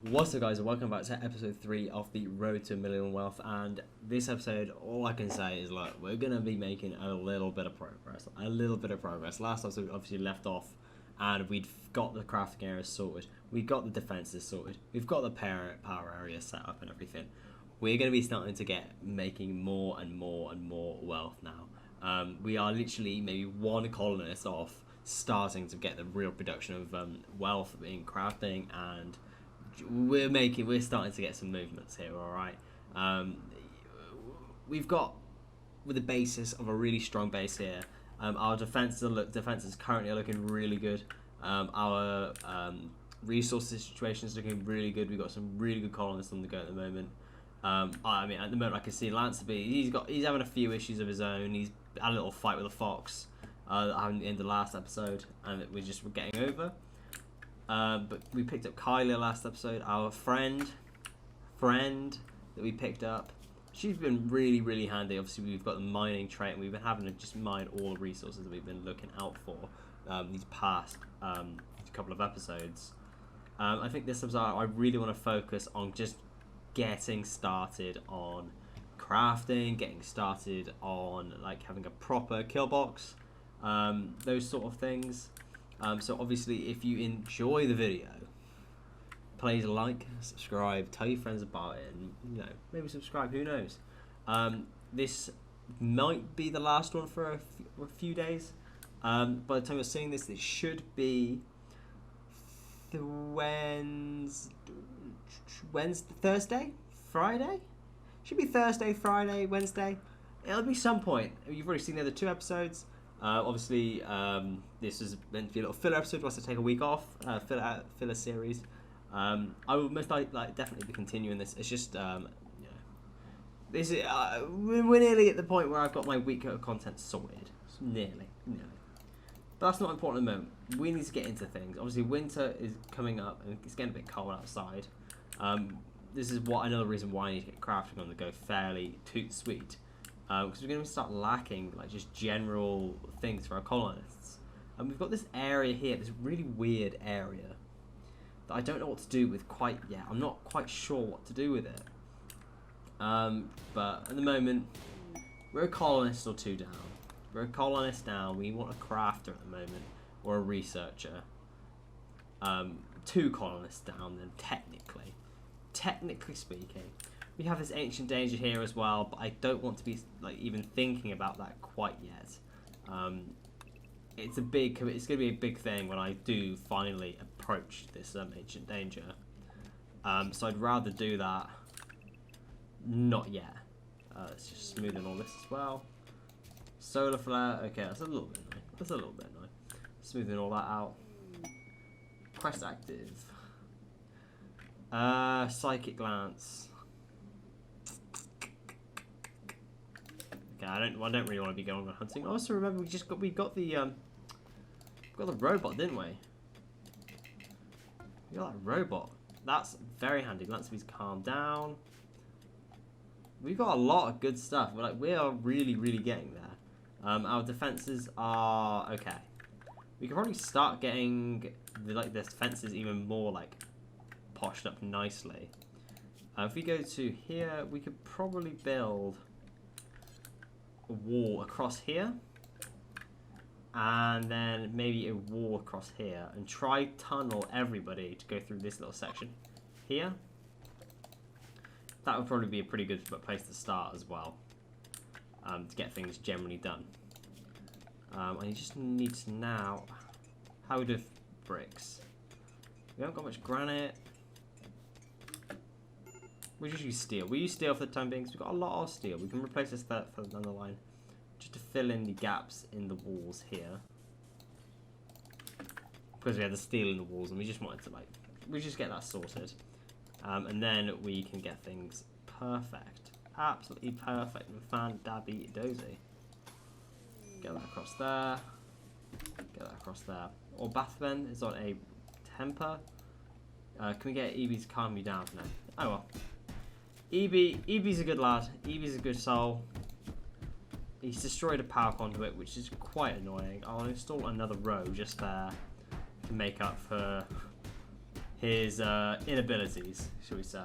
What's up, guys, and welcome back to episode 3 of the Road to a Million Wealth. And this episode, all I can say is, look, we're going to be making a little bit of progress. Last episode we obviously left off and we'd got the crafting area sorted. We got the defenses sorted. We've got the power area set up and everything. We're going to be starting to making more and more wealth now. We are literally maybe one colonist off starting to get the real production of wealth in crafting, and we're starting to get some movements here. All right, we've got, with the basis of a really strong base here. Our defense is currently looking really good. Our resources situation is looking really good. We've got some really good colonists on the go at the moment. I mean, at the moment, I can see Lancerby. He's having a few issues of his own. He's had a little fight with a fox in the last episode, and we're getting over. But we picked up Kylia last episode, our friend that we picked up. She's been really handy. Obviously, we've got the mining trait, and we've been having to just mine all the resources that we've been looking out for these past couple of episodes. I think this episode I really want to focus on just getting started on crafting, getting started on like having a proper kill box, those sort of things. So obviously, if you enjoy the video, please like, subscribe, tell your friends about it, and maybe subscribe. Who knows? This might be the last one for a few days. By the time you're seeing this, it should be Thursday, Friday. Should be Thursday, Friday, Wednesday. It'll be some point. You've already seen the other 2 episodes. Obviously, this was meant to be a little filler episode whilst I take a week off, filler series. I will most likely definitely be continuing this. It's just, this is, we're nearly at the point where I've got my week of content sorted. Nearly. But that's not important at the moment. We need to get into things. Obviously, winter is coming up and it's getting a bit cold outside. This is another reason why I need to get crafting on the go fairly toot sweet. Because we're going to start lacking like just general things for our colonists. And we've got this area here, this really weird area that I don't know what to do with quite yet. I'm not quite sure what to do with it. But at the moment, we're a colonist or 2 down. We're a colonist now. We want a crafter at the moment, or a researcher. 2 colonists down then, technically speaking. We have this ancient danger here as well, but I don't want to be even thinking about that quite yet. It's going to be a big thing when I do finally approach this ancient danger. So I'd rather do that not yet. Let's just smoothen all this as well. Solar flare. Okay, that's a little bit annoying. Smoothing all that out. Quest active. Psychic glance. I don't really want to be going on hunting. I also remember we got the robot, didn't we? We got that robot. That's very handy. Lancerby's calmed down. We've got a lot of good stuff. We are really getting there. Our defenses are okay. We can probably start getting the defenses even more poshed up nicely. If we go to here, we could probably build a wall across here, and then maybe a wall across here, and try tunnel everybody to go through this little section here. That would probably be a pretty good place to start as well, to get things generally done. And you just need to now, how we do bricks. We haven't got much granite. We just use steel. We use steel for the time being because we've got a lot of steel. We can replace this further down the line just to fill in the gaps in the walls here. Because we had the steel in the walls and we just wanted to we just get that sorted. And then we can get things perfect. Absolutely perfect and fan-dabby-dozy. Get that across there. Get that across there. Or Bathman is on a temper. Can we get EB to calm me down for now? Oh well. EB's a good lad. EB's a good soul. He's destroyed a power conduit, which is quite annoying. I'll install another row just there to make up for his inabilities, shall we say.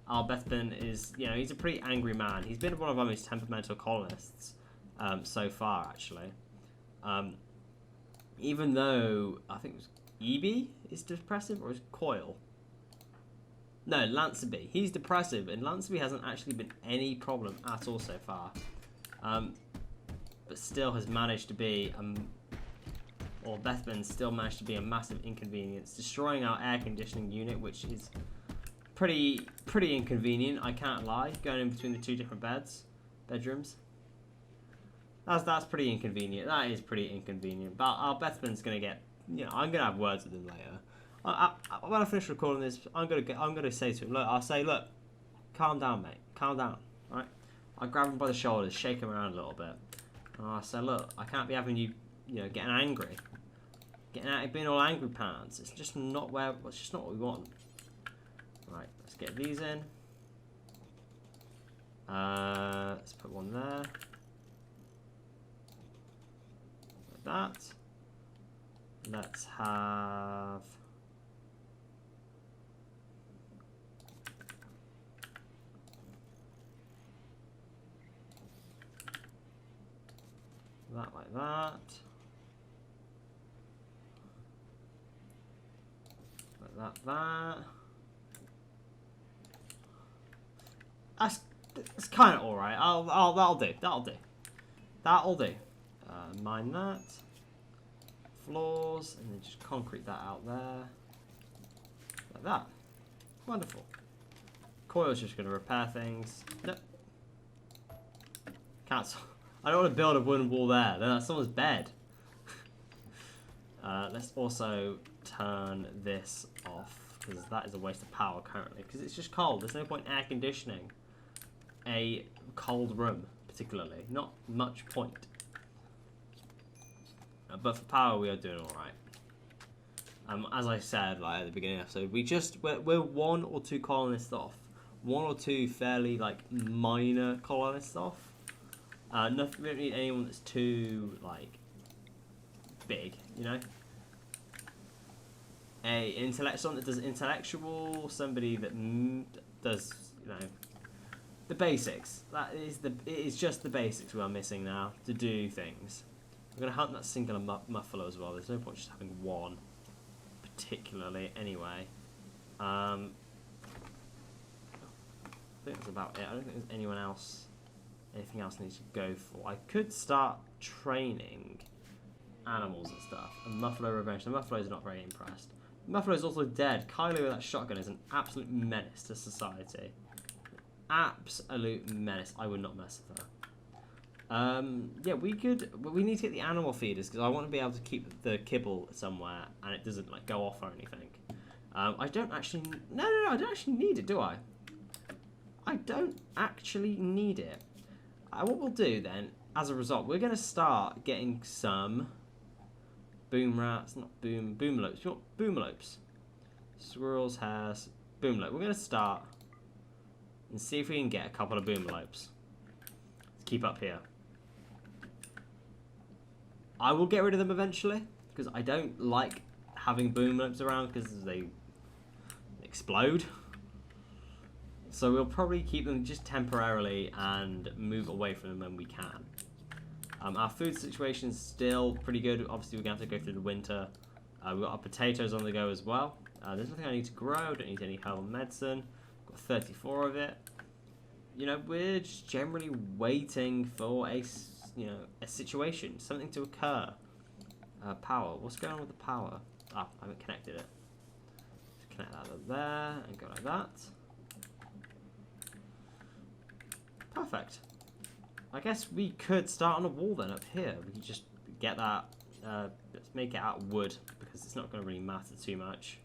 Our Bethman is, you know, he's a pretty angry man. He's been one of our most temperamental colonists so far, actually. Even though, I think it was EB is depressive, or is it Coil? No, Lanceby. He's depressive, and Lanceby hasn't actually been any problem at all so far. But still has managed to be, or Bethman still managed to be a massive inconvenience, destroying our air conditioning unit, which is pretty inconvenient, I can't lie, going in between the two different bedrooms. That's pretty inconvenient. That is pretty inconvenient. But our Bethman's gonna get, you know, I'm gonna have words with him later. When I finish recording this, I'm gonna say to him, look, I'll say, look, calm down, mate, calm down, right? I grab him by the shoulders, shake him around a little bit, and I say, look, I can't be having you, you know, getting angry, being all angry pants. It's just not it's just not what we want. Right, let's get these in. Let's put one there. Like that. Let's have... that like that. Like that. That's kind of all right. That'll do. Mine that. Floors, and then just concrete that out there. Like that. Wonderful. Coil's just going to repair things. Nope. Cancel. I don't want to build a wooden wall there. Then that's someone's bed. Let's also turn this off, because that is a waste of power currently, because it's just cold. There's no point air conditioning a cold room, particularly. Not much point. But for power, we are doing all right. As I said, like at the beginning of the episode, we're one or two colonists off. One or two fairly like minor colonists off. Nothing, we don't need anyone that's too like big, you know. Someone that does intellectual, somebody that does, you know, the basics. It is just the basics we are missing now to do things. We're gonna hunt that singular muffalo as well. There's no point just having one, particularly anyway. I think that's about it. I don't think there's anything else I need to go for. I could start training animals and stuff. And Muffalo Revenge. The Muffalo's not very impressed. Muffalo's also dead. Kylie with that shotgun is an absolute menace to society. Absolute menace. I would not mess with her. Yeah, we need to get the animal feeders, because I want to be able to keep the kibble somewhere and it doesn't like go off or anything. I don't actually... No, I don't actually need it, do I? I don't actually need it. What we'll do then, as a result, we're going to start getting some boomalopes. You want boomalopes? Squirrels, hares, boomalope. We're going to start and see if we can get a couple of boomalopes. Let's keep up here. I will get rid of them eventually, because I don't like having boomalopes around because they explode. So we'll probably keep them just temporarily and move away from them when we can. Our food situation is still pretty good. Obviously, we're going to have to go through the winter. We've got our potatoes on the go as well. There's nothing I need to grow. I don't need any herbal medicine. Got 34 of it. You know, we're just generally waiting for a situation, something to occur. Power. What's going on with the power? I haven't connected it. Just connect that up there and go like that. Perfect. I guess we could start on a wall then up here. We could just get that. Let's make it out of wood, because it's not going to really matter too much.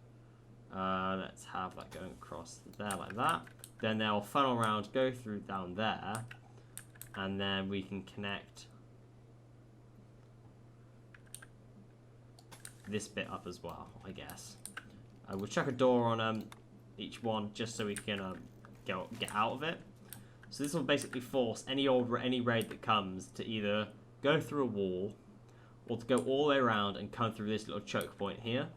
Let's have that going across there like that. Then they'll funnel around, go through down there, and then we can connect this bit up as well, I guess. We'll chuck a door on each one just so we can get out of it. So this will basically force any raid that comes to either go through a wall or to go all the way around and come through this little choke point here.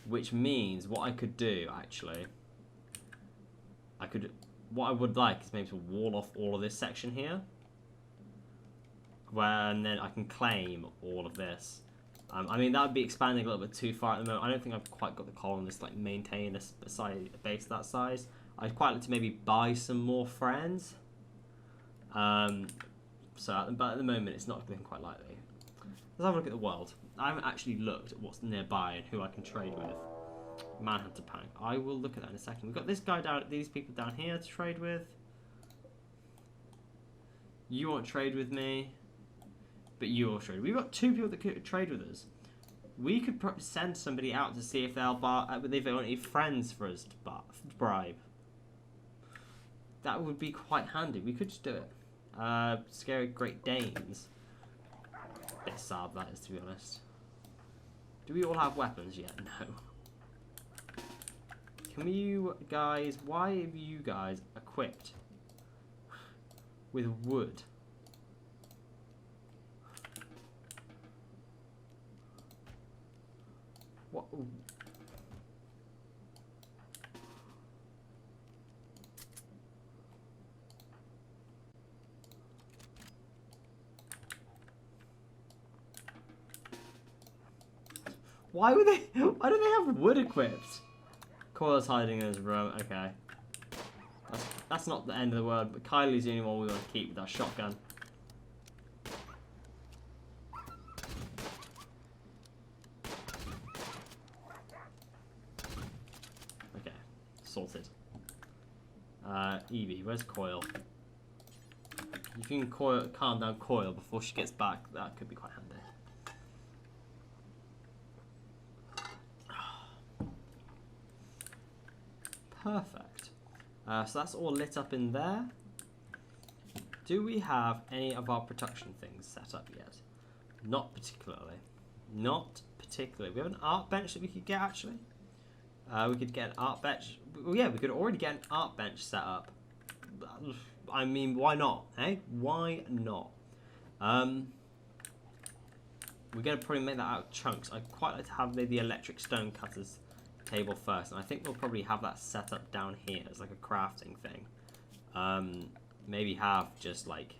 Which means what I could do, actually, what I would like is maybe to wall off all of this section here, and then I can claim all of this. I mean, that would be expanding a little bit too far at the moment. I don't think I've quite got the colonists like maintain a base that size. I'd quite like to maybe buy some more friends. But at the moment, it's not looking quite likely. Let's have a look at the world. I haven't actually looked at what's nearby and who I can trade with. Manhunter Pank. I will look at that in a second. We've got this guy these people down here to trade with. You won't trade with me, but you will trade. We've got 2 people that could trade with us. We could send somebody out to see if they'll if they want any friends for us to bribe. That would be quite handy. We could just do it. Scary Great Danes. Bit sad that is, to be honest. Do we all have weapons yet? No. Can you guys... Why are you guys equipped with wood? What? Why do they have wood equipped? Coil's hiding in his room. Okay. That's not the end of the world, but Kylie's the only one we want to keep with our shotgun. Okay. Sorted. Evie, where's Coil? If you can calm down Coil before she gets back, that could be quite handy. Perfect. So that's all lit up in there. Do we have any of our production things set up yet? Not particularly. Not particularly. We have an art bench that we could get, actually. We could get an art bench. Well, yeah, we could already get an art bench set up. I mean, why not? Hey, why not? We're going to probably make that out of chunks. I'd quite like to have maybe the electric stone cutters table first, and I think we'll probably have that set up down here as like a crafting thing. Maybe have just like,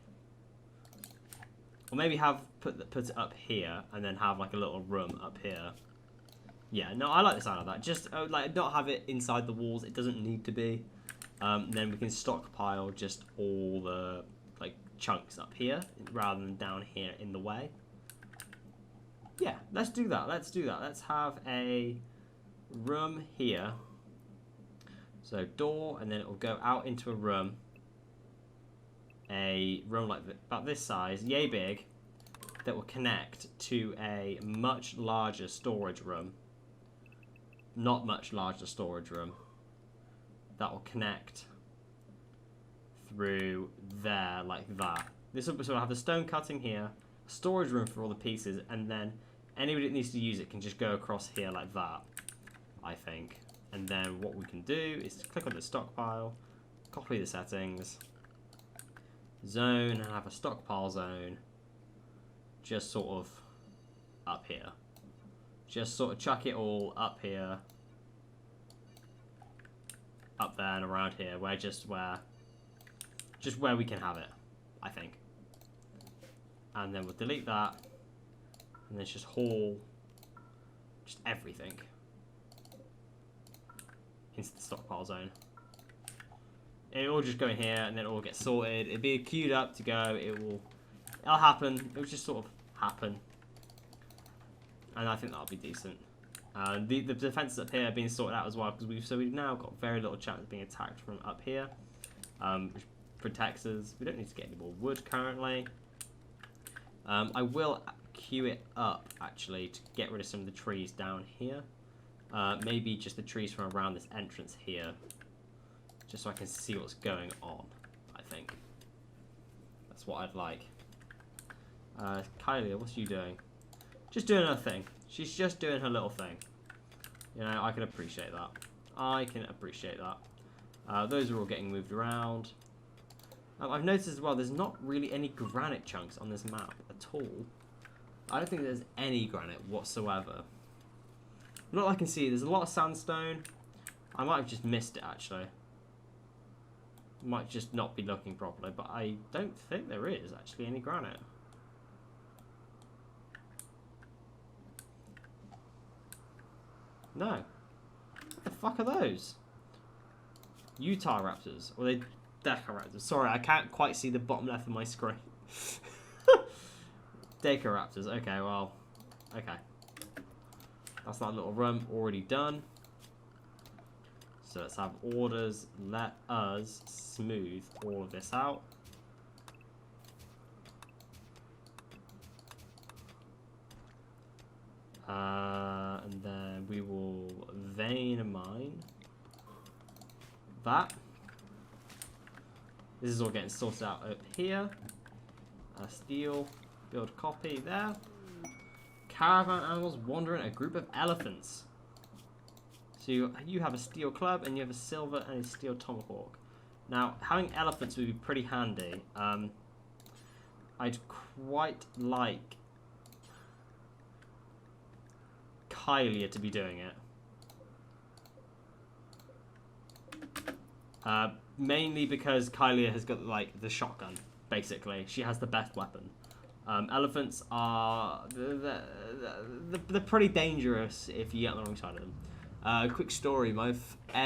or maybe have put it up here and then have like a little room up here. Yeah, no, I like the sound of that. Just like not have it inside the walls. It doesn't need to be. Then we can stockpile just all the like chunks up here rather than down here in the way. Yeah, let's do that. Let's do that. Let's have a room here. So door, and then it will go out into a room. A room like about this size, yay big, that will connect to a much larger storage room. Not much larger storage room. That will connect through there like that. This will sort of have the stone cutting here, storage room for all the pieces, and then anybody that needs to use it can just go across here like that, I think. And then what we can do is click on the stockpile, copy the settings, zone, and have a stockpile zone just sort of up here. Just sort of chuck it all up here, up there, and around here, just where we can have it, I think. And then we'll delete that, and then just haul just everything into the stockpile zone. It'll all just go in here, and then it will get sorted. It'll be queued up to go. It'll happen. It'll just sort of happen, and I think that'll be decent. The defenses up here are being sorted out as well, because we've now got very little chance of being attacked from up here, which protects us. We don't need to get any more wood currently. I will queue it up actually to get rid of some of the trees down here. Maybe just the trees from around this entrance here, just so I can see what's going on. I think that's what I'd like. Kylie, what's you doing? Just doing her thing. She's just doing her little thing. You know, I can appreciate that. I can appreciate that. Those are all getting moved around. I've noticed as well, there's not really any granite chunks on this map at all. I don't think there's any granite whatsoever. But not I can see, there's a lot of sandstone. I might have just missed it, actually. Might just not be looking properly, but I don't think there is actually any granite. No. What the fuck are those? Utah raptors. Or they Deca raptors. Sorry, I can't quite see the bottom left of my screen. Deca raptors. Okay, well. Okay. That's that little room already done. So let's have orders. Let us smooth all of this out. And then we will vein mine that. This is all getting sorted out up here. Steel, build copy there. Caravan animals wandering a group of elephants. So you have a steel club and you have a silver and a steel tomahawk. Now, having elephants would be pretty handy. I'd quite like Kylia to be doing it. Mainly because Kylia has got like the shotgun, basically. She has the best weapon. Elephants are they're pretty dangerous if you get on the wrong side of them. Quick story, my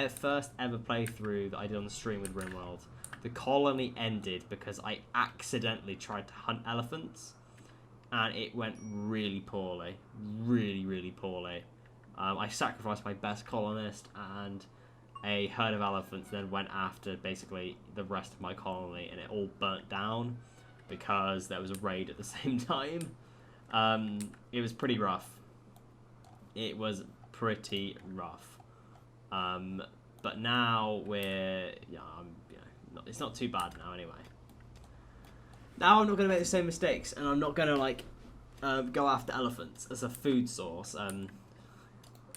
first ever playthrough that I did on the stream with Rimworld, the colony ended because I accidentally tried to hunt elephants and it went really poorly. Really poorly. I sacrificed my best colonist and a herd of elephants then went after basically the rest of my colony and it all burnt down because there was a raid at the same time. It was pretty rough. It was pretty rough. But now we're, it's not too bad now anyway. Now I'm not going to make the same mistakes and I'm not going to like go after elephants as a food source.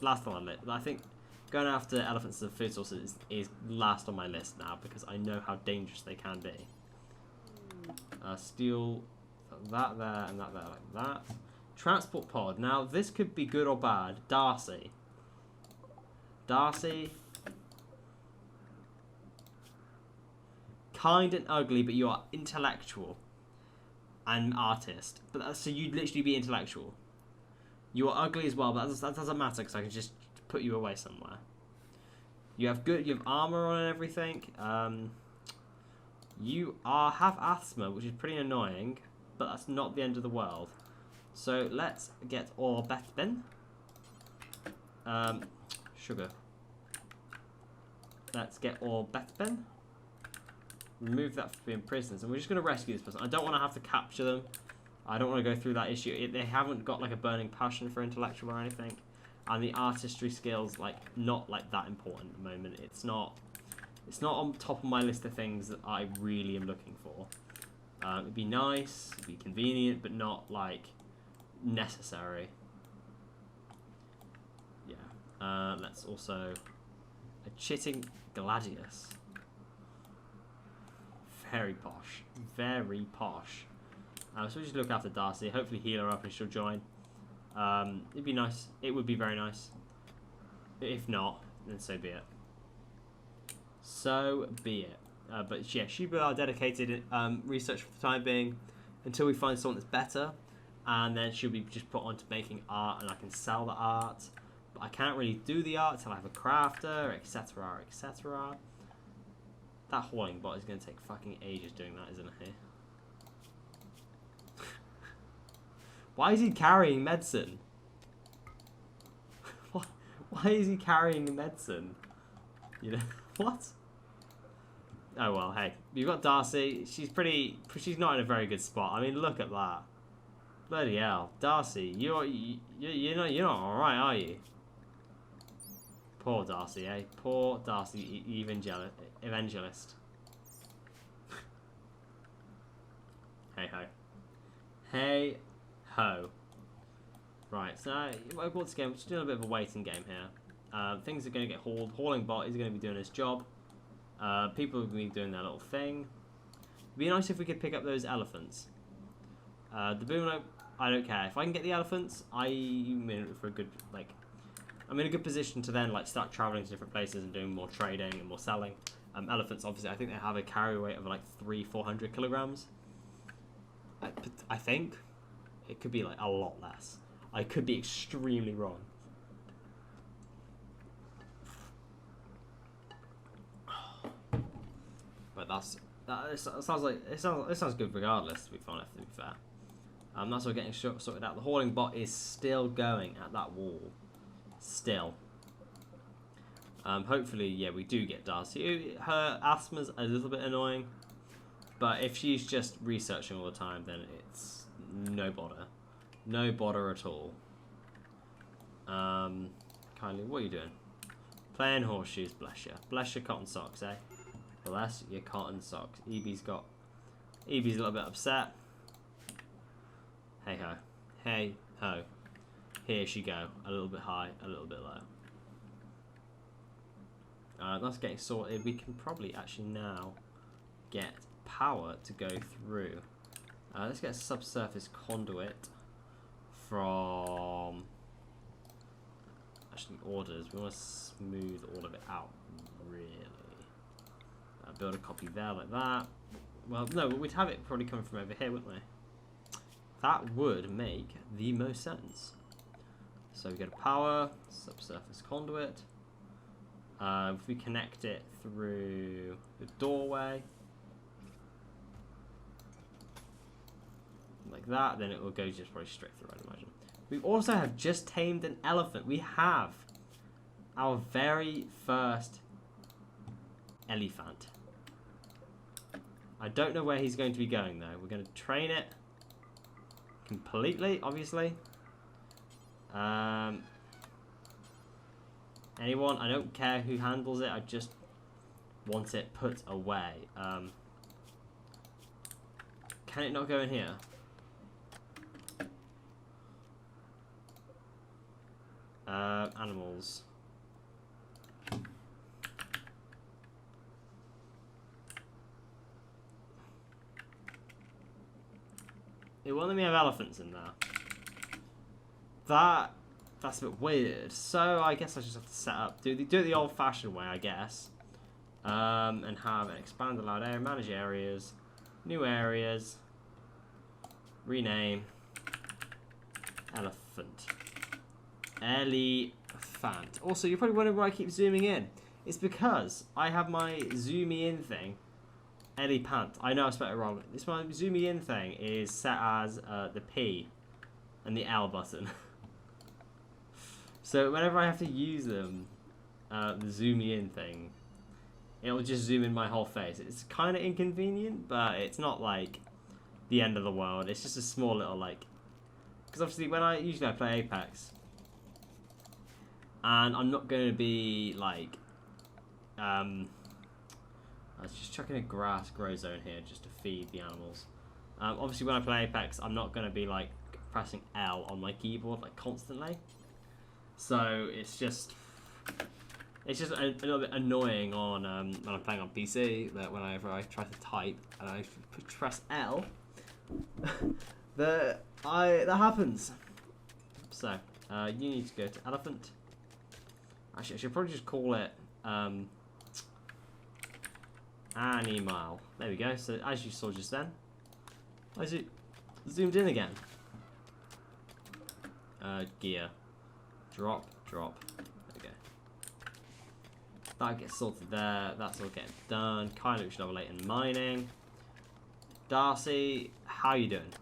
Last time I think going after elephants as a food source is last on my list now because I know how dangerous they can be. Steel, that there and that there like that. Transport pod. Now this could be good or bad. Darcy, kind and ugly, but you are intellectual and artist. But so you'd literally be intellectual. You are ugly as well, but that doesn't matter because I can just put you away somewhere. You have armor on and everything. You have asthma, which is pretty annoying, but that's not the end of the world. So let's get our Bethben. Sugar. Let's get our Bethben. Remove that from being prisoners, and we're just going to rescue this person. I don't want to have to capture them. I don't want to go through that issue. They haven't got like a burning passion for intellectual or anything, and the artistry skills not that important at the moment. It's not on top of my list of things that I really am looking for. It'd be nice, it'd be convenient, but not like necessary. Yeah. Let's also a chitting gladius. Very posh. Very posh. So we just look after Darcy. Hopefully heal her up and she'll join. It'd be nice. It would be very nice. If not, then so be it. So be it. But yeah, she'll be our dedicated research for the time being until we find someone that's better. And then she'll be just put on to making art and I can sell the art. But I can't really do the art until I have a crafter, etc, etc. That hauling bot is going to take fucking ages doing that, isn't it? Why is he carrying medicine? Why is he carrying medicine? You know, what? Oh well, hey, you've got Darcy. She's not in a very good spot. I mean, look at that. Bloody hell, Darcy, you're not all right, are you? Poor Darcy, eh? Poor Darcy, evangelist. Hey ho. Hey ho. Right, so once again, we're just doing a bit of a waiting game here. Things are going to get hauled. Hauling bot is going to be doing his job. People are going to be doing their little thing. It'd be nice if we could pick up those elephants. The boom, I don't care. If I can get the elephants, I'm in for a good, like, I'm in a good position to then like start traveling to different places and doing more trading and more selling. Elephants, obviously, I think they have a carry weight of like 300-400 kilograms. I think it could be like a lot less. I could be extremely wrong. But it sounds good regardless. To be fair. That's all getting sorted out. The hauling bot is still going at that wall. Still. Hopefully, yeah, we do get Darcy. Her asthma's a little bit annoying, but if she's just researching all the time, then it's no bother. No bother at all. Kindly, what are you doing? Playing horseshoes, bless you. Bless your cotton socks, eh? Bless your cotton socks. Evie's a little bit upset. Hey ho. Hey ho. Here she go. A little bit high, a little bit low. That's getting sorted. We can probably actually now get power to go through. Let's get a subsurface conduit from actually orders. We want to smooth all of it out, really. Build a copy there like that. Well, no, but we'd have it probably coming from over here, wouldn't we? That would make the most sense. So we go to power, subsurface conduit. If we connect it through the doorway, like that, then it will go just probably straight through, I'd imagine. We also have just tamed an elephant. We have our very first elephant. I don't know where he's going to be going, though. We're going to train it completely, obviously. Anyone? I don't care who handles it. I just want it put away. Can it not go in here? Animals. It won't let me have elephants in there. That's a bit weird. So I guess I just have to set up, do it the old-fashioned way, I guess, and have an expand allowed area, manage areas, new areas, rename, elephant. Elephant. Also, you're probably wondering why I keep zooming in. It's because I have my zoomy in thing. Elephant. I know I spelled it wrong. This my zoomy in thing is set as the P and the L button. So whenever I have to use them, the zoomy in thing, it'll just zoom in my whole face. It's kind of inconvenient, but it's not like the end of the world. It's just a small little like, because obviously when I usually play Apex, and I'm not going to be like, I was just chucking a grass grow zone here just to feed the animals. Obviously when I play Apex, I'm not going to be like pressing L on my keyboard like constantly. So it's just a little bit annoying on when I'm playing on PC, that whenever I try to type and I press L, that happens. So you need to go to elephant. Actually, I should probably just call it animal. There we go. So as you saw just then, as it zoomed in again. Gear. Drop. There we go. That gets sorted there. That's all getting done. Kind of should have a latent mining. Darcy, how you doing?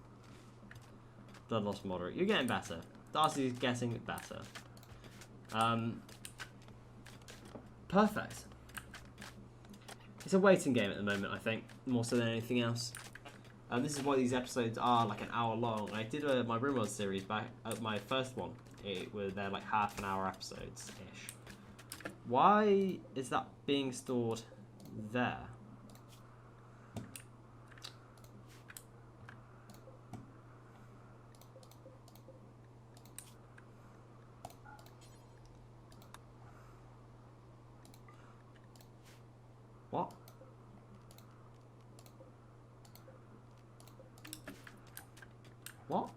Blood loss moderate. You're getting better. Darcy's getting better. Perfect. It's a waiting game at the moment, I think, more so than anything else. This is why these episodes are like an hour long. I did my Rimworld series back at my first one. They're like half an hour episodes-ish. Why is that being stored there? What? What?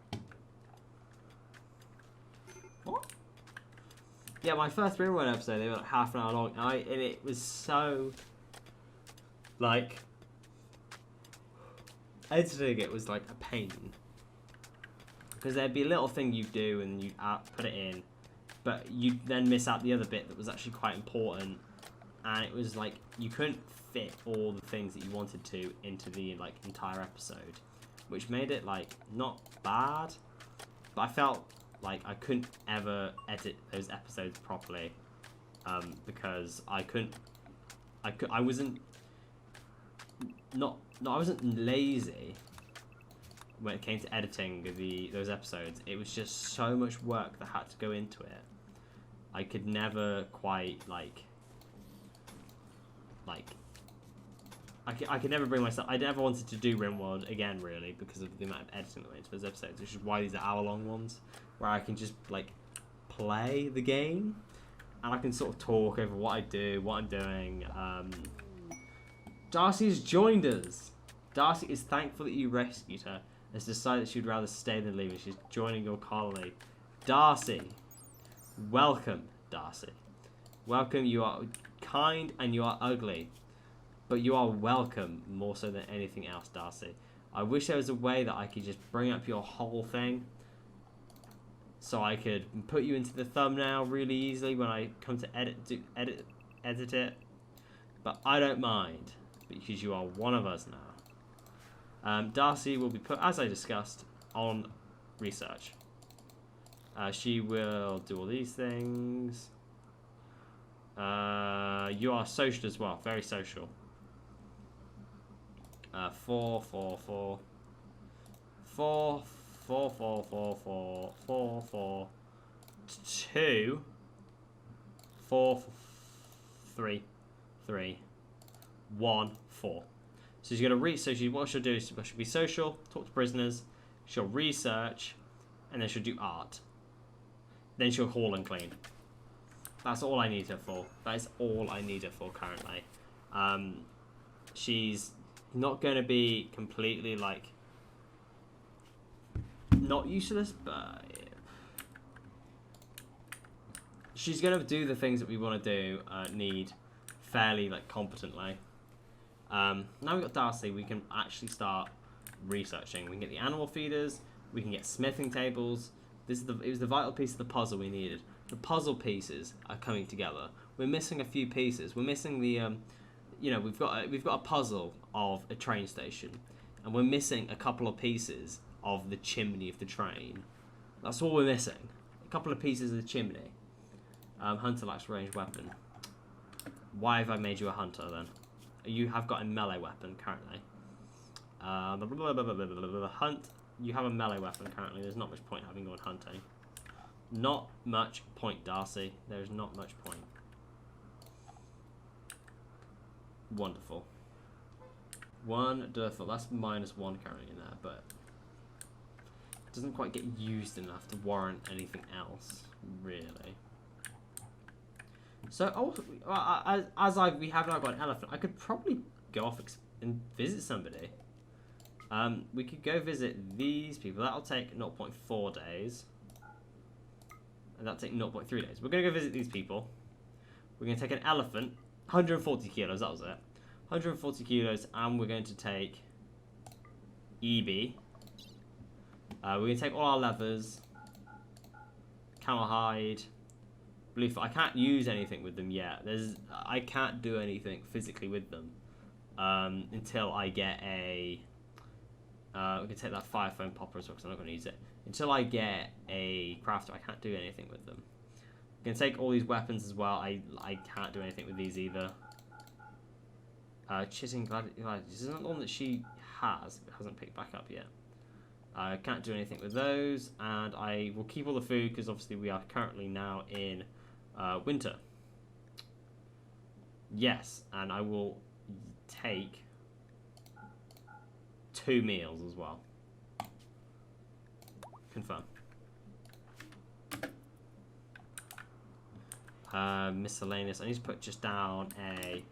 What? Yeah, my first Rimworld episode, they were like half an hour long, and it was so, like, editing it was like a pain. Because there'd be a little thing you do and you'd put it in, but you'd then miss out the other bit that was actually quite important, and it was like, you couldn't fit all the things that you wanted to into the, like, entire episode, which made it, like, not bad, but I felt like I couldn't ever edit those episodes properly, because I wasn't lazy when it came to editing those episodes. It was just so much work that had to go into it. I could never quite I could never bring myself. I never wanted to do Rimworld again, really, because of the amount of editing that went into those episodes, which is why these are hour-long ones, where I can just, like, play the game, and I can sort of talk over what I do, what I'm doing. Darcy's joined us. Darcy is thankful that you rescued her, and has decided she'd rather stay than leave, and she's joining your colony. Darcy. Welcome, Darcy. Welcome. You are kind and you are ugly, but you are welcome more so than anything else, Darcy. I wish there was a way that I could just bring up your whole thing, so I could put you into the thumbnail really easily when I come to edit it. But I don't mind, because you are one of us now. Darcy will be put, as I discussed, on research. She will do all these things. You are social as well, very social. 4, 4, 4. 4, 4, 4, 4, 4, 4, 4, 2, 4, 3, 3, 1, 4. So she's going to research. What she'll do is she'll be social, talk to prisoners, she'll research, and then she'll do art. Then she'll haul and clean. That's all I need her for. That is all I need her for currently. She's not going to be completely, like, not useless, but she's going to do the things that we want to do, need fairly, like, competently. Now we've got Darcy, we can actually start researching. We can get the animal feeders, we can get smithing tables. It was the vital piece of the puzzle we needed. The puzzle pieces are coming together. We're missing a few pieces. We're missing the, we've got a puzzle of a train station, and we're missing a couple of pieces of the chimney of the train. That's all we're missing. A couple of pieces of the chimney. Hunter lacks ranged weapon. Why have I made you a hunter then? You have got a melee weapon currently. Hunt. You have a melee weapon currently. There's not much point having gone hunting. Not much point, Darcy. There's not much point. Wonderful. Wonderful. That's -1 currently in there, but it doesn't quite get used enough to warrant anything else, really. So, we have now got an elephant, I could probably go off and visit somebody. We could go visit these people. That'll take 0.4 days. And that'll take 0.3 days. We're going to go visit these people. We're going to take an elephant. 140 kilos, that was it. 140 kilos, and we're going to take EB. We're going to take all our leathers. Camel hide. Blue. I can't use anything with them yet. I can't do anything physically with them until I get a... we can take that fire foam popper as well, because I'm not going to use it. Until I get a crafter, I can't do anything with them. I'm going to take all these weapons as well. I can't do anything with these either. Chitting Gladiators. This isn't one that she hasn't picked back up yet. I can't do anything with those. And I will keep all the food, because obviously we are currently now in winter. Yes, and I will take 2 meals as well. Confirm. Miscellaneous. I need to put just down a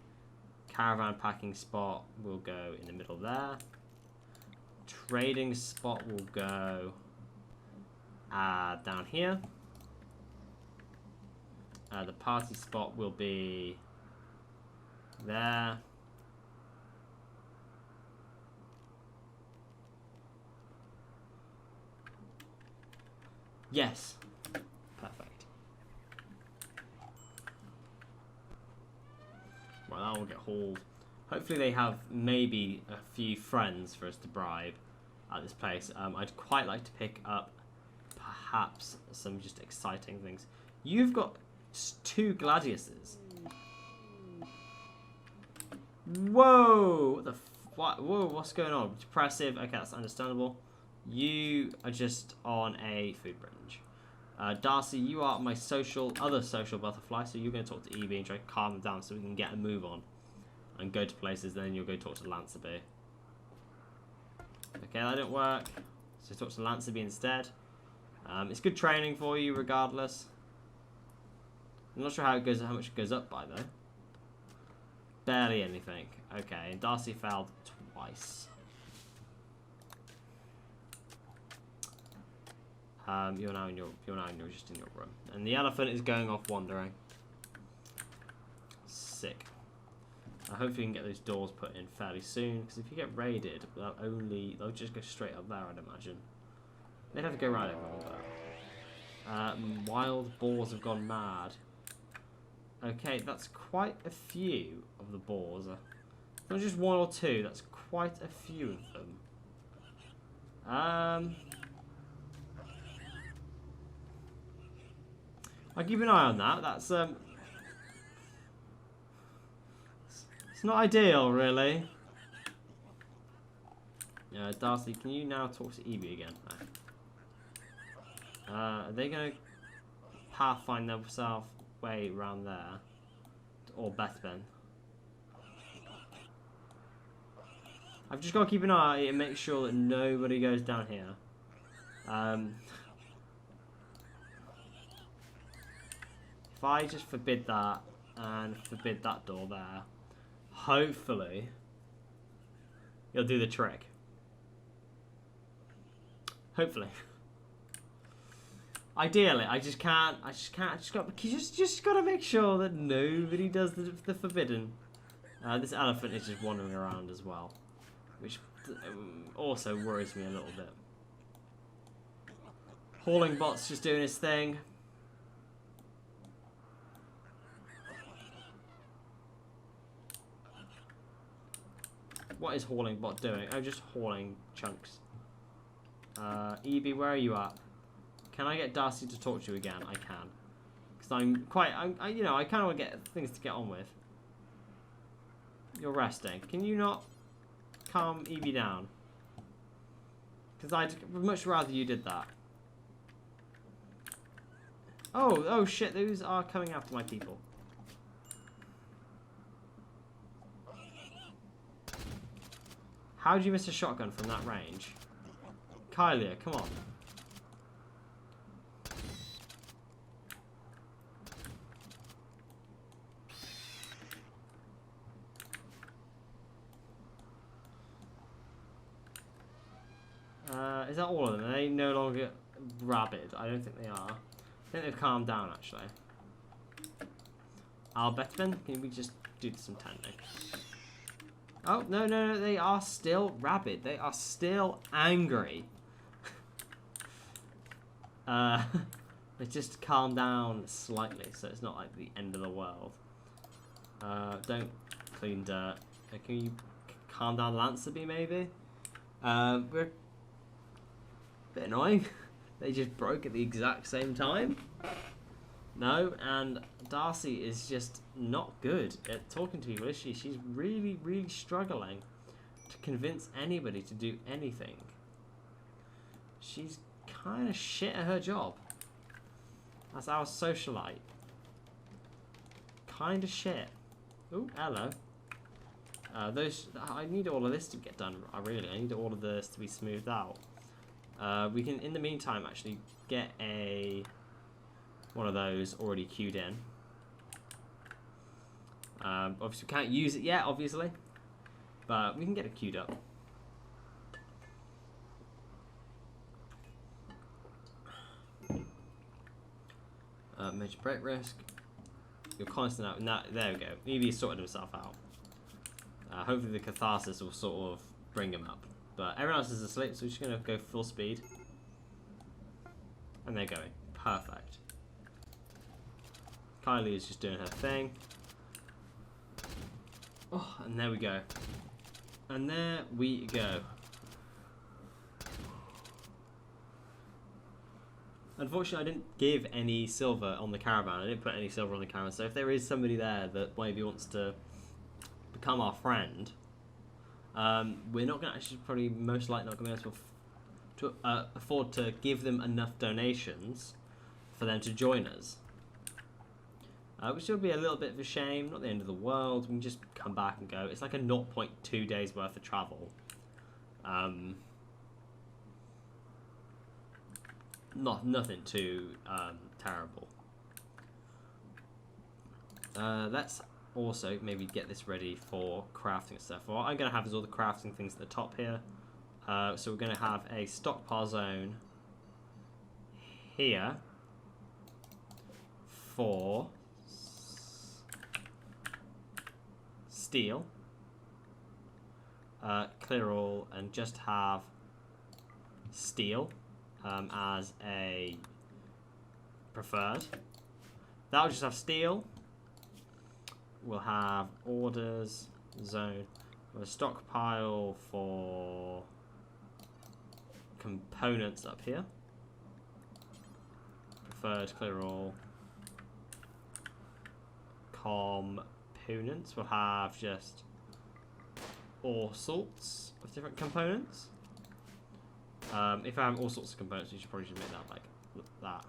caravan packing spot. Will go in the middle there. Trading spot will go down here. The party spot will be there. Yes. Perfect. Well, that will get hauled. Hopefully they have maybe a few friends for us to bribe at this place. I'd quite like to pick up perhaps some just exciting things. You've got 2 gladiuses. Whoa! What the whoa, what's going on? Depressive. Okay, that's understandable. You are just on a food binge. Darcy, you are my other social butterfly, so you're going to talk to Evie and try to calm them down so we can get a move on and go to places. Then you'll go talk to Lancerby. Okay, that didn't work. So talk to Lancerby instead. It's good training for you, regardless. I'm not sure how much it goes up by though. Barely anything. Okay, and Darcy failed twice. You're now just in your room, and the elephant is going off wandering. Sick. I hope you can get those doors put in fairly soon, because if you get raided, they'll just go straight up there. I'd imagine they'd have to go around everyone. But wild boars have gone mad. Okay, that's quite a few of the boars. Not just 1 or 2. That's quite a few of them. I'll keep an eye on that. That's it's not ideal, really. Darcy, can you now talk to Evie again? Are they going to pathfind themselves way around there? Or Bethben? I've just got to keep an eye and make sure that nobody goes down here. If I just forbid that and forbid that door there, hopefully you'll do the trick. Hopefully. Ideally, I just gotta make sure that nobody does the forbidden. This elephant is just wandering around as well, which also worries me a little bit. Hauling bot's just doing his thing. What is hauling bot doing? Oh, just hauling chunks. Evie, where are you at? Can I get Darcy to talk to you again? I can. Because I kind of want to get things to get on with. You're resting. Can you not calm Evie down? Because I'd much rather you did that. Oh shit, those are coming after my people. How did you miss a shotgun from that range? Kylia, come on. Is that all of them? Are they no longer rabid? I don't think they are. I think they've calmed down, actually. Albetman, can we just do some tending? Oh, no, they are still rabid. They are still angry. They just calm down slightly, so it's not like the end of the world. Don't clean dirt. Can you calm down Lancerby, maybe? We're a bit annoying. They just broke at the exact same time. No, and Darcy is just not good at talking to people, is she? She's really, really struggling to convince anybody to do anything. She's kind of shit at her job. That's our socialite. Kind of shit. Oh, hello. I need all of this to get done. I need all of this to be smoothed out. We can, in the meantime, actually get one of those already queued in. Obviously, we can't use it yet, obviously, but we can get it queued up. Major break risk. You're constant out. No, there we go. Evie's sorted himself out. Hopefully the catharsis will sort of bring him up. But everyone else is asleep, so we're just going to go full speed. And they're going. Perfect. Kylie is just doing her thing. Oh, and there we go. And there we go. Unfortunately, I didn't give any silver on the caravan. I didn't put any silver on the caravan. So if there is somebody there that maybe wants to become our friend, we're not going to actually, probably most likely not going to be able to afford to give them enough donations for them to join us. Which would be a little bit of a shame. Not the end of the world. We can just come back and go. It's like a 0.2 days worth of travel. Nothing too terrible. Let's also maybe get this ready for crafting stuff. What I'm going to have is all the crafting things at the top here. So we're going to have a stockpile zone here for steel. Clear all and just have steel as a preferred. That'll just have steel. We'll have orders zone. We'll stockpile for components up here. Preferred clear all. Components. We'll have just all sorts of different components. If I have all sorts of components, you should probably make that like that.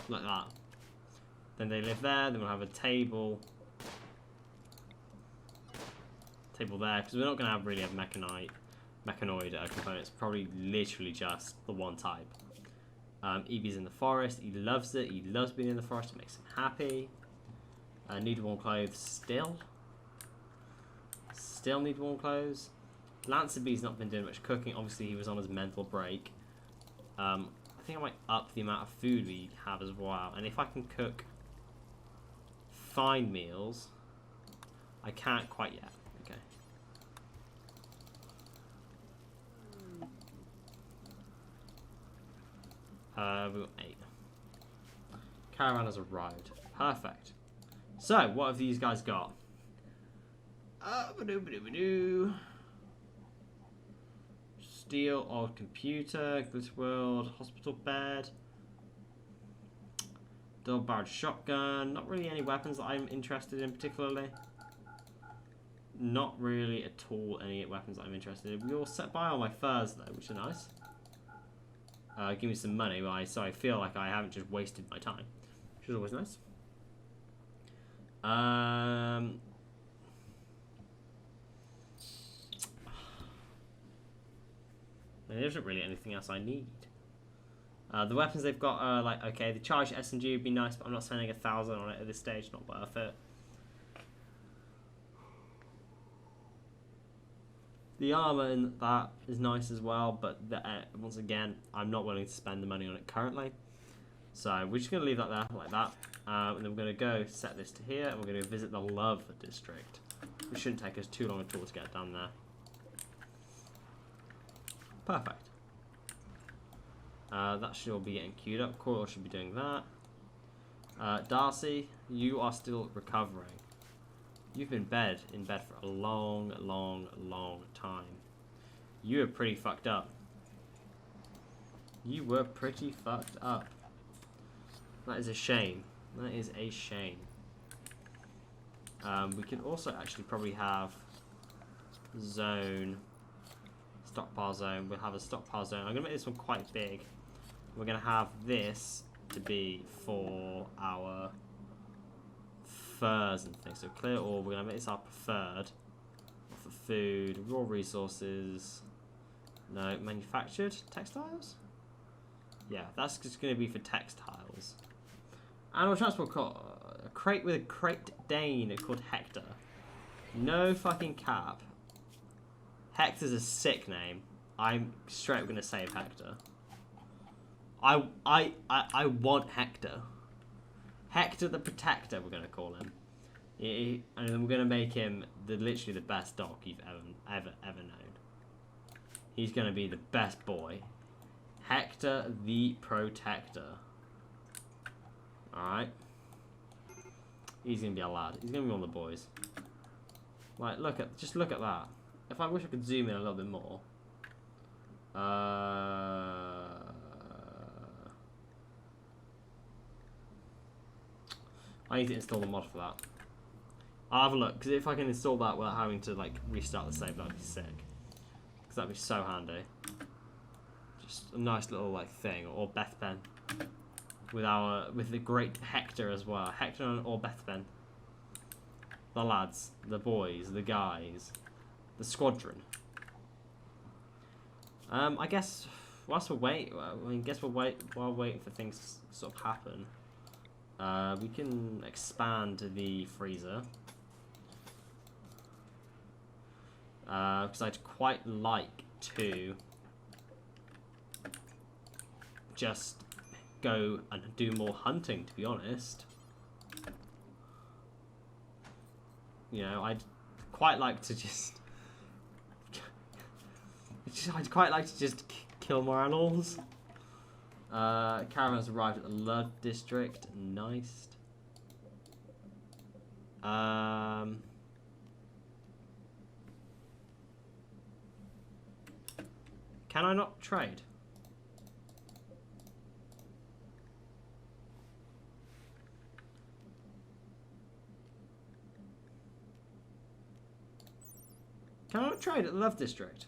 Like that. Then they live there, then we'll have a table. Table there, because we're not going to have really have mechanoid components, probably literally just the one type. Evie's in the forest, he loves it, he loves being in the forest, it makes him happy. Need warm clothes still. Still need warm clothes. Lancer B's not been doing much cooking, obviously he was on his mental break. I think I might up the amount of food we have as well, and if I can cook fine meals, I can't quite yet. Okay. We've got 8. Caravan has arrived. Perfect. So, what have these guys got? Steel, old computer, Rimworld, hospital bed, double-barreled shotgun. Not really any weapons that I'm interested in particularly. Not really at all any weapons that I'm interested in. We all set by all my furs though, which are nice. Give me some money, so I feel like I haven't just wasted my time, which is always nice. There isn't really anything else I need. The weapons they've got are like, okay, the charged SMG would be nice, but I'm not spending 1,000 on it at this stage, not worth it. The armor in that is nice as well, but once again, I'm not willing to spend the money on it currently. So we're just going to leave that there, like that. And then we're going to go set this to here, and we're going to visit the Love District. It shouldn't take us too long at all to get down there. Perfect. That should all be getting queued up. Coral should be doing that. Darcy, you are still recovering. You've been in bed for a long, long, long time. You were pretty fucked up. You were pretty fucked up. That is a shame. That is a shame. We could also actually probably have zone, stockpile zone. We'll have a stockpile zone. I'm going to make this one quite big. We're going to have this to be for our furs and things. So clear all. We're going to make this our preferred for food, raw resources. No, manufactured textiles. Yeah, that's just going to be for textiles. Animal transport a crate with a Great Dane called Hector. No fucking cap. Hector's a sick name. I'm straight up going to save Hector. I want Hector. Hector the Protector, we're gonna call him. And then we're gonna make him literally the best dog you've ever known. He's gonna be the best boy. Hector the Protector. Alright. He's gonna be a lad. He's gonna be one of the boys. Like, just look at that. If I wish I could zoom in a little bit more. I need to install the mod for that. I'll have a look, because if I can install that without having to like restart the save, that'd be sick. Because that'd be so handy. Just a nice little like thing, or Bethben. With the great Hector as well. Hector or Bethben. The lads, the boys, the guys, the squadron. I guess whilst we're waiting, while waiting for things to sort of happen. We can expand the freezer. Because I'd quite like to just go and do more hunting, to be honest. You know, I'd quite like to just... I'd quite like to just kill more animals. Caravan's arrived at the Love District. Nice. Can I not trade? Can I not trade at the Love District?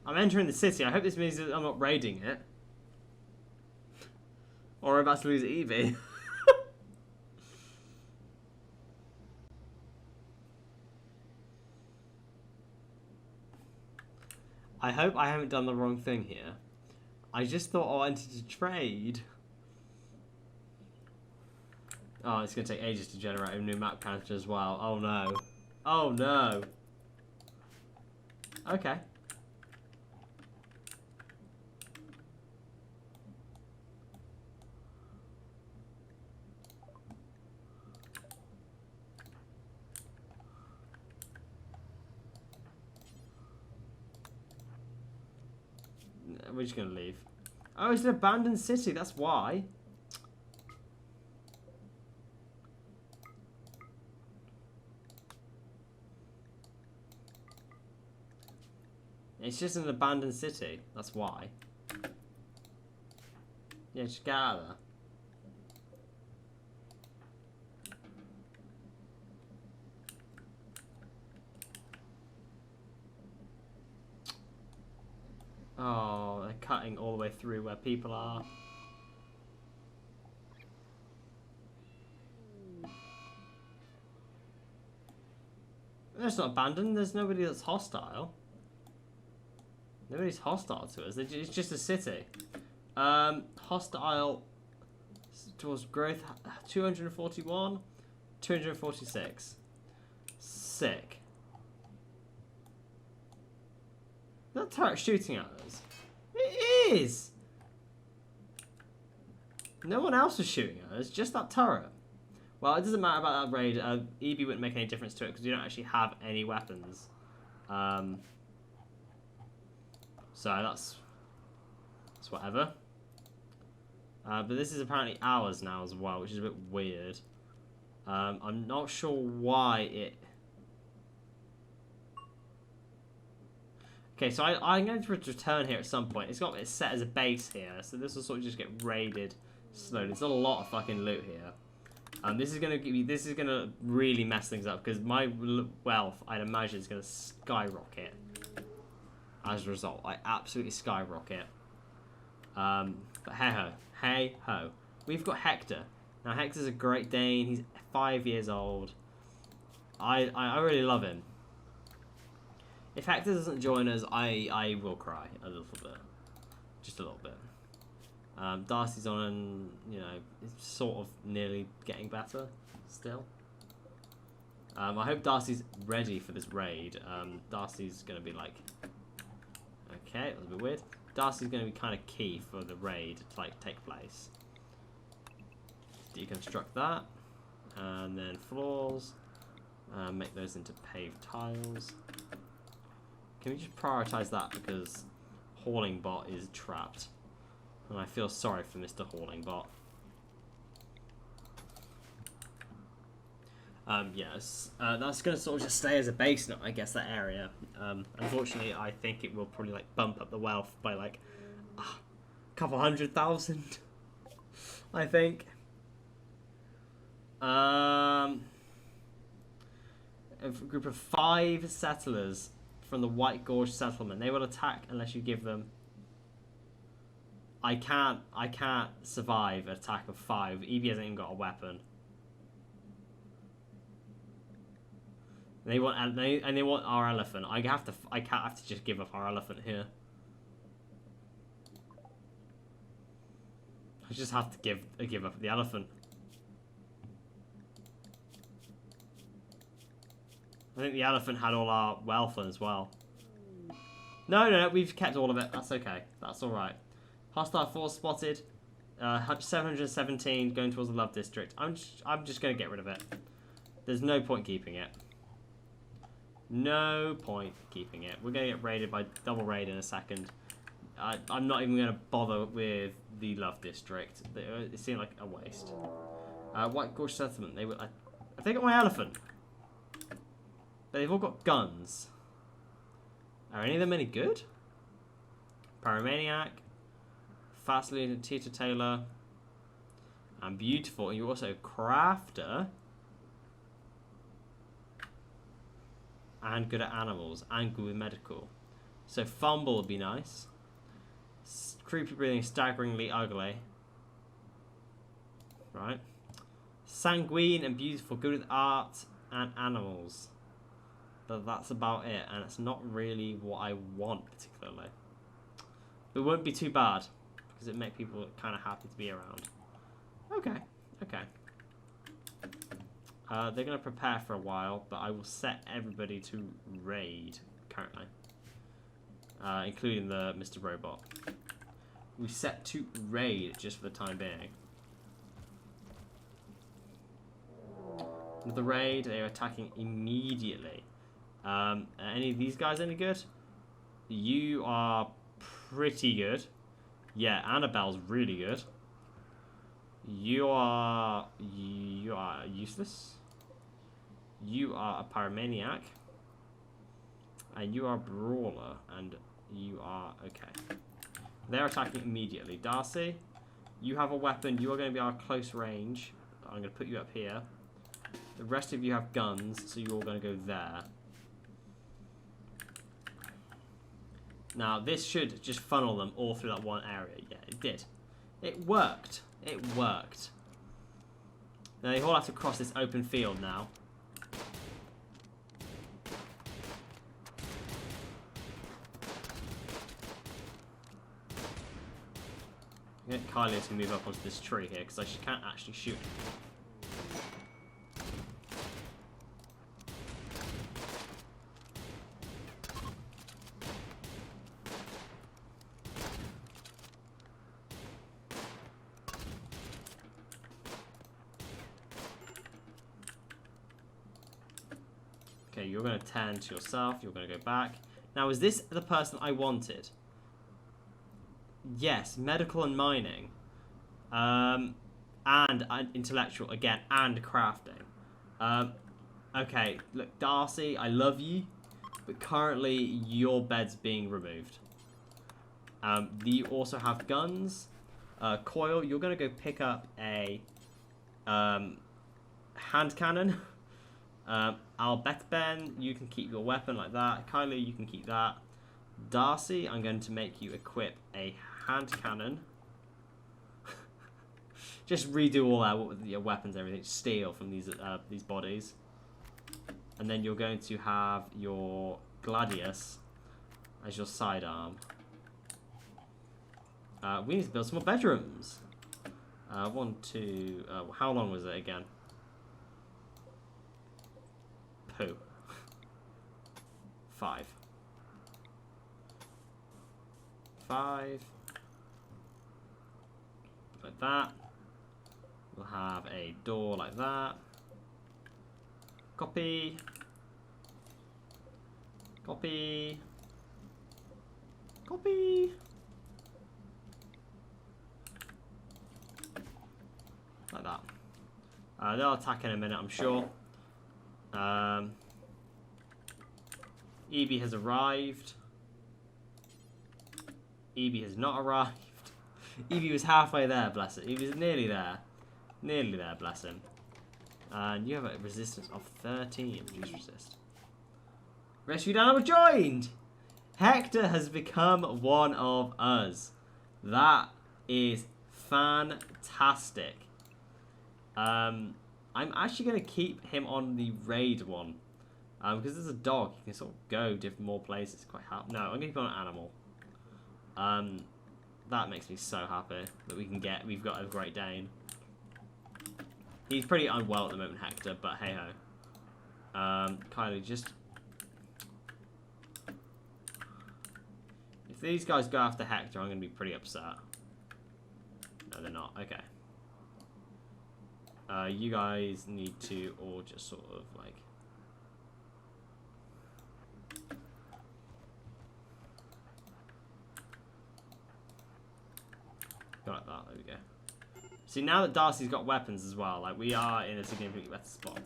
I'm entering the city. I hope this means that I'm not raiding it. Or I'm about to lose Evie. I hope I haven't done the wrong thing here. I just thought I wanted to trade. Oh, it's going to take ages to generate a new map character as well. Oh no. Oh no. Okay. We're just going to leave. Oh, it's an abandoned city. That's why. It's just an abandoned city. That's why. Yeah, just get out of there. Oh, they're cutting all the way through where people are. It's not abandoned. There's nobody that's hostile. Nobody's hostile to us. It's just a city. Hostile towards growth 241, 246. Sick. That turret shooting at us. It is. No one else was shooting at us. Just that turret. Well, it doesn't matter about that raid. EB wouldn't make any difference to it because you don't actually have any weapons. So that's whatever. But this is apparently ours now as well, which is a bit weird. I'm not sure why it... Okay, so I'm going to return here at some point. It's set as a base here, so this will sort of just get raided slowly. There's not a lot of fucking loot here. This is gonna really mess things up because my wealth, I'd imagine, is gonna skyrocket. As a result, I absolutely skyrocket. But hey ho, we've got Hector. Now Hector's a Great Dane. He's 5 years old. I really love him. If Hector doesn't join us, I will cry a little bit, just a little bit. Darcy's on, and you know, it's sort of nearly getting better still. I hope Darcy's ready for this raid. Darcy's going to be like... Okay, that was a bit weird. Darcy's going to be kind of key for the raid to like take place. Deconstruct that. And then floors. Make those into paved tiles. Can we just prioritize that because Hauling Bot is trapped. And I feel sorry for Mr. Hauling Bot. Yes, that's going to sort of just stay as a base now, I guess, that area. Unfortunately, I think it will probably like bump up the wealth by like a couple 100,000, I think. A group of 5 settlers from the White Gorge settlement. They will attack unless you give them... I can't survive an attack of 5. Evie hasn't even got a weapon. They want our elephant. I can't have to just give up our elephant here. I just have to give up the elephant. I think the elephant had all our wealth as well. No, we've kept all of it. That's okay. That's all right. Hostile force spotted. 717 going towards the Love District. I'm just gonna get rid of it. There's no point keeping it. No point keeping it. We're going to get raided by double raid in a second. I'm not even going to bother with the Love District. It seemed like a waste. White Gorge Settlement. Have they got my elephant? They've all got guns. Are any of them any good? Pyromaniac. Fastly Tita Taylor. And beautiful. And you're also Crafter. And good at animals, and good with medical. So Fumble would be nice. Creepy breathing, staggeringly ugly. Right. Sanguine and beautiful, good with art and animals. But that's about it, and it's not really what I want particularly. But it won't be too bad, because it make people kind of happy to be around. Okay. They're going to prepare for a while, but I will set everybody to raid currently. Including the Mr. Robot. We set to raid just for the time being. With the raid, they are attacking immediately. Any of these guys any good? You are pretty good. Yeah, Annabelle's really good. You are useless. You are a Pyromaniac. And you are a Brawler. And you are okay. They're attacking immediately. Darcy, you have a weapon. You are going to be our close range. I'm going to put you up here. The rest of you have guns, so you're all going to go there. Now, this should just funnel them all through that one area. Yeah, it did. It worked. It worked. Now, they all have to cross this open field now. Get Kylie to move up onto this tree here, because she can't actually shoot. Okay, you're going to turn to yourself. You're going to go back. Now, is this the person I wanted? Yes, medical and mining. And intellectual, again, and crafting. Okay, look, Darcy, I love you, but currently your bed's being removed. You also have guns. Coil, you're going to go pick up a hand cannon. Albethben, you can keep your weapon like that. Kylie, you can keep that. Darcy, I'm going to make you equip a hand cannon. Just redo all that, your weapons, everything. Steal from these bodies. And then you're going to have your Gladius as your sidearm. We need to build some more bedrooms. 1, 2... how long was it again? Who? 5. 5. Like that. We'll have a door like that. Copy. Copy. Copy. Like that. They'll attack in a minute, I'm sure. EB has arrived. EB has not arrived. EB was halfway there, bless it. He was nearly there. Nearly there, bless him. And you have a resistance of 13. Use resist. Rescue Dino joined! Hector has become one of us. That is fantastic. I'm actually going to keep him on the raid one. Because there's a dog, you can sort of go different more places. Quite happy. No, I'm going to keep on an animal. That makes me so happy that we've got a Great Dane. He's pretty unwell at the moment, Hector, but hey ho. Kylie, just... If these guys go after Hector, I'm going to be pretty upset. No, they're not. Okay. You guys need to all just sort of like... Go like that, there we go. See, now that Darcy's got weapons as well, like, we are in a significantly better spot.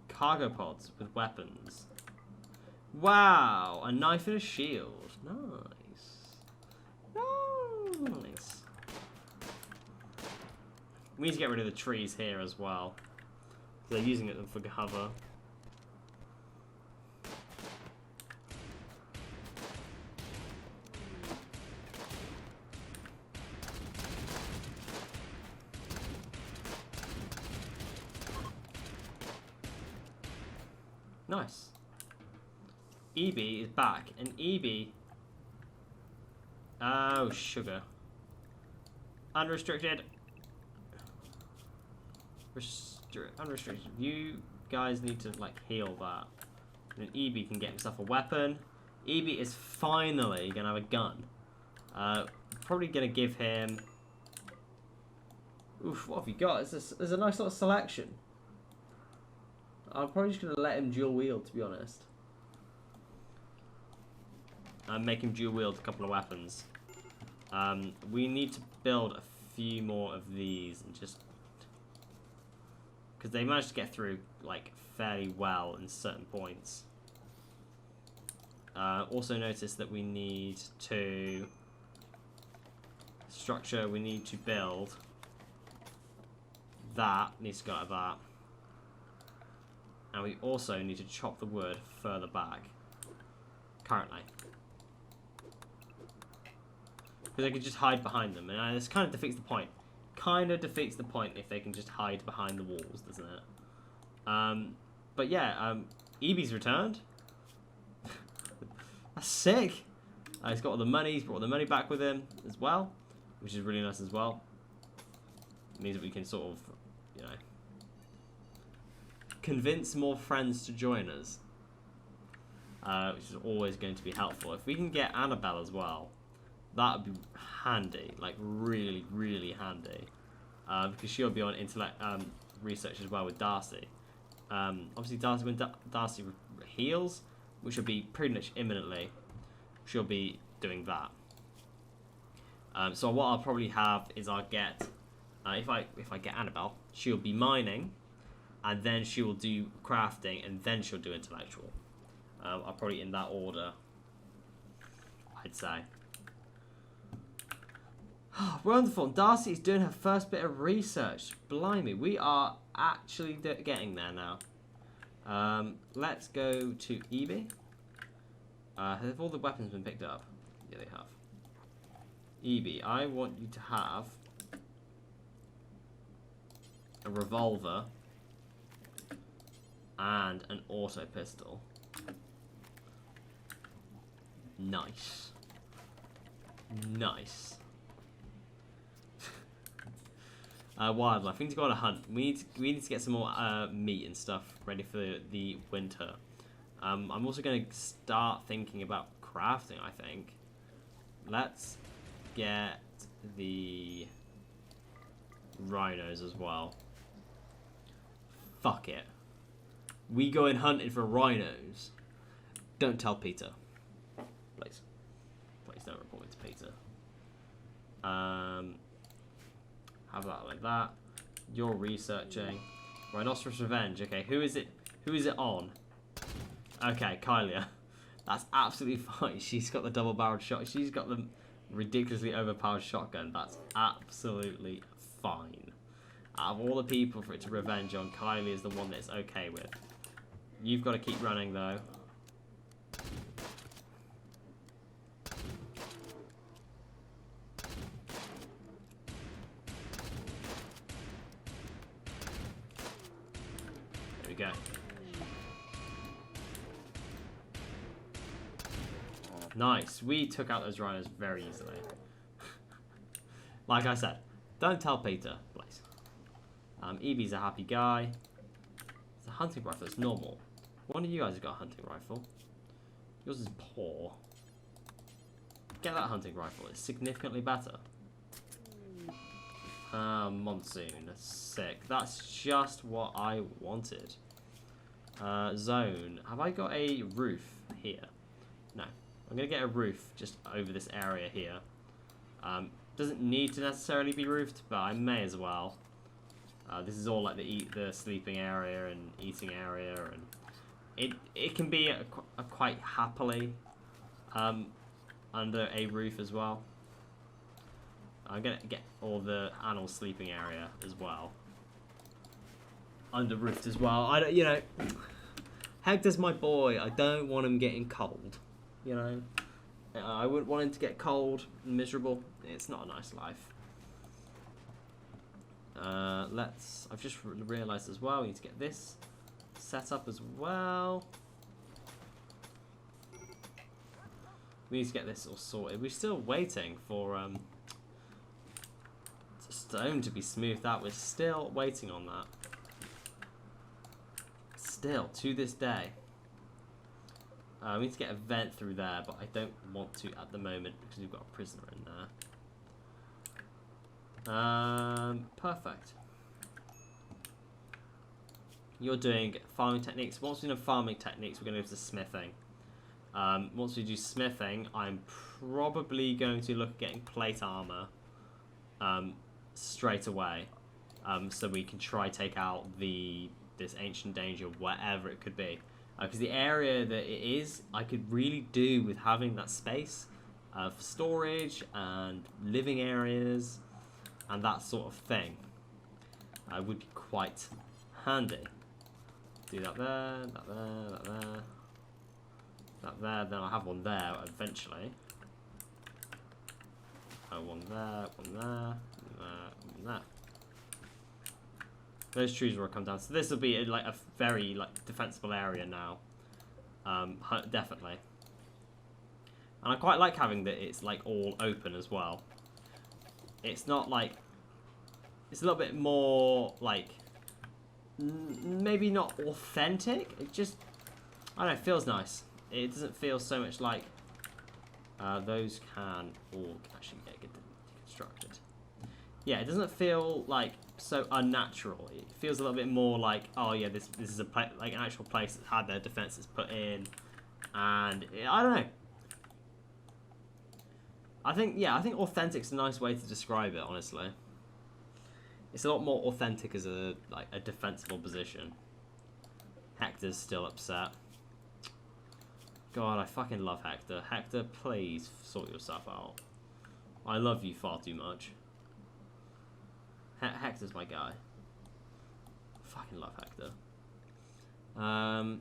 Cargo pods with weapons. Wow, a knife and a shield. Nice. Nice. We need to get rid of the trees here as well. They're using it for cover. Nice. EB is back, and EB... Oh, sugar. Unrestricted. Unrestricted. You guys need to, like, heal that. And EB can get himself a weapon. EB is finally going to have a gun. Probably going to give him... Oof, what have you got? There's a nice little selection. I'm probably just going to let him dual wield, to be honest. Make him dual wield a couple of weapons. We need to build a few more of these and just... Because they managed to get through, like, fairly well in certain points. Also notice that we need to... Structure, we need to build... That needs to go out of that. And we also need to chop the wood further back. Currently. Because they can just hide behind them. And this kind of defeats the point. Kind of defeats the point if they can just hide behind the walls, doesn't it? But yeah, EB's returned. That's sick. He's got all the money. He's brought all the money back with him as well. Which is really nice as well. It means that we can sort of, you know... convince more friends to join us, which is always going to be helpful. If we can get Annabelle as well, that would be handy, like really, really handy, because she'll be on intellect research as well with Darcy. Obviously, Darcy when Darcy heals, which will be pretty much imminently, she'll be doing that. So what I'll probably have is I'll get if I get Annabelle, she'll be mining. And then she will do crafting, and then she'll do intellectual. I'll probably in that order, I'd say. Wonderful. Darcy is doing her first bit of research. Blimey, we are actually getting there now. Let's go to EB. Have all the weapons been picked up? Yeah, they have. EB, I want you to have a revolver and an auto pistol. Nice. Nice. Wildlife. We need to go on a hunt. We need to get some more meat and stuff ready for the winter. I'm also going to start thinking about crafting, I think. Let's get the rhinos as well. Fuck it. We going hunting for rhinos. Don't tell Peter. Please. Please don't report it to Peter. Have that like that. You're researching. Rhinoceros Revenge. Okay, who is it? Who is it on? Okay, Kylia. That's absolutely fine. She's got the double-barreled shot. She's got the ridiculously overpowered shotgun. That's absolutely fine. Out of all the people for it to revenge on, Kylie is the one that it's okay with. You've got to keep running though. There we go. Nice. We took out those rhinos very easily. Like I said, don't tell Peter, please. Evie's a happy guy. It's a hunting rifle. It's normal. One of you guys has got a hunting rifle. Yours is poor. Get that hunting rifle. It's significantly better. Monsoon. Sick. That's just what I wanted. Zone. Have I got a roof here? No. I'm going to get a roof just over this area here. Doesn't need to necessarily be roofed, but I may as well. This is all like the sleeping area and eating area, and it can be a quite happily under a roof as well. I'm gonna get all the animal sleeping area as well under roofed as well. I don't, you know, Hector's my boy. I don't want him getting cold. You know, I wouldn't want him to get cold and miserable. It's not a nice life. I've just realised as well, we need to get this set up as well. We need to get this all sorted. We're still waiting for stone to be smoothed out. We're still waiting on that. Still, to this day. We need to get a vent through there, but I don't want to at the moment because we've got a prisoner in there. Perfect. You're doing farming techniques. Once we know farming techniques, we're going to go to smithing. Once we do smithing, I'm probably going to look at getting plate armor straight away, so we can try take out this ancient danger, whatever it could be. Because the area that it is, I could really do with having that space for storage and living areas and that sort of thing. Would be quite handy. Do that there, that there, that there, that there. Then I'll have one there eventually. One there, one there, one there, one there. Those trees will come down. So this will be like a very defensible area now. Definitely. And I quite like having that it's like all open as well. It's not like, it's a little bit more like, maybe not authentic. It just, I don't know, it feels nice. It doesn't feel so much like those can all actually get deconstructed. Yeah, it doesn't feel like so unnatural. It feels a little bit more like, oh yeah, this is a like an actual place that's had their defenses put in, and I don't know. I think authentic's a nice way to describe it. Honestly, it's a lot more authentic as a defensible position. Hector's still upset. God, I fucking love Hector. Hector, please sort yourself out. I love you far too much. Hector's my guy. Fucking love Hector.